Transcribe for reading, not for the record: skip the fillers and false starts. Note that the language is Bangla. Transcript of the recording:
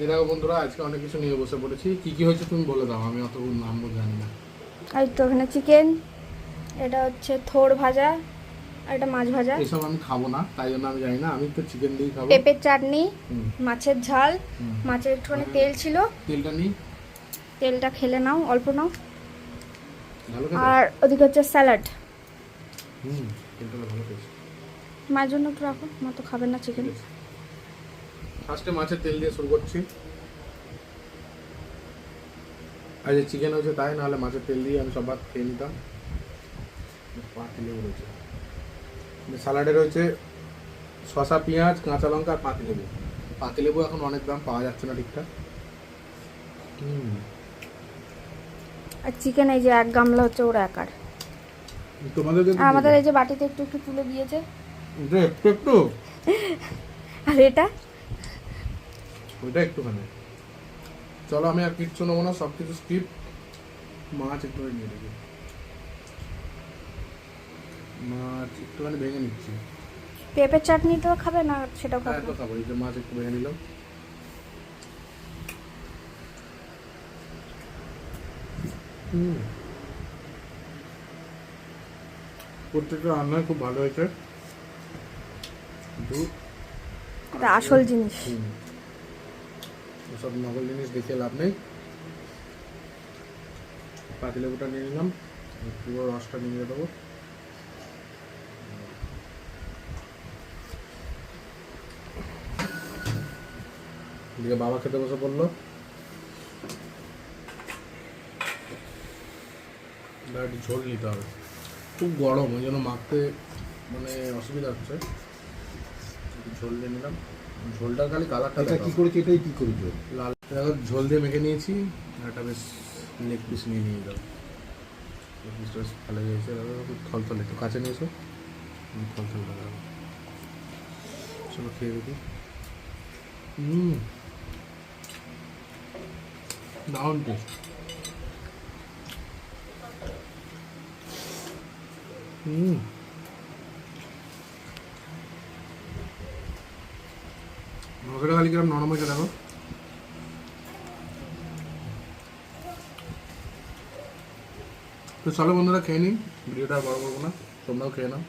দেখো বন্ধুরা, আজকে অনেক কিছু নিয়ে বসে পড়েছি। কি কি হয়েছে তুমি বলে দাও, আমি অত নাম জানি না। আর তো এখানে চিকেন, এটা হচ্ছে থোড় ভাজা, আর এটা মাছ ভাজা, এসব আমি খাবো না, তাই জন্য আমি জানি না। আমি তো চিকেন দিয়েই খাবো। পেঁপের চাটনি, হুম। মাছের ঝাল, হুম। মাছের একটুখানি মানে তেল ছিল, তেলটা নিই। তেলটা খেলে নাও, অল্প নাও। ভালো খেতে। আর ওদিকে হচ্ছে স্যালাড। হুম। তেলটা ভালো খেয়েছি। মায়ের জন্য একটু রাখো, মা তো খাবেন না চিকেন। ফার্স্টে মাছের তেল দিয়ে শুরু করছি। আর যে চিকেন হয়েছে তাই, নাহলে মাছের তেল দিয়ে আমি সব ভাত খেয়ে নিতাম। পাতিলেবু রয়েছে, স্যালাডে রয়েছে শসা, পেঁয়াজ, কাঁচা লঙ্কা আর পাতিলেবু। পাতিলেবু এখন অনেক দাম, পাওয়া যাচ্ছে না ঠিকঠাক। আর চিকেন এই যে 1 গামলা হচ্ছে ওর একার। তোমাদেরকে আর আমাদের এই যে বাটিতে একটু একটু তুলে দিয়েছে। একটু একটু, আর এটা ওইটা একটুখানি। চলো, আমি আর কিচ্ছু নেবো না, সব কিছু স্কিপ। মাছ একটুখানি নিয়ে দেখি, মাছ একটুখানি ভেঙে নিচ্ছি। পেঁপের চাটনি তো খাবে না, সেটাও হ্যাঁ, খাবে তো না। খাবো। এই যে মাছ একটু ভেঙে নিলাম। প্রত্যেকটা রান্নায় খুব ভালো হয়েছে, কিন্তু এটা আসল জিনিস। সব নকল জিনিস দেখে লাভ নেই। পাতিলেবুটা নিয়ে নিলাম, পুরো রসটা নিয়ে দেবো। এদিকে বাবা খেতে বসে পড়লো। একটু ঝোল নিতে হবে, খুব গরম, ওই জন্য মাখতে মানে অসুবিধা হচ্ছে। একটু ঝোল দিয়ে নিলাম। ঝোলটা খালি কালারটা এটা কি করেছি, এটাই কি করেছি? লাল। দেখো, ঝোল দিয়ে মেখে নিয়েছি। একটা বেশ লেগ পিস নিয়ে যাও। লেগ পিসটা বেশ ভালো হয়েছে। খুব থলথলে, একটু কাছে নিয়েছো, থলথল লাগাবো। চলো খেয়ে দেখি। দারুণ টেস্ট। মশলা খালি কিরম নরম হয়েছে দেখো। তো চলো বন্ধুরা, খেয়ে নিই। ভিডিওটা আর বড় করবো না, তোমরাও খেয়ে নাও।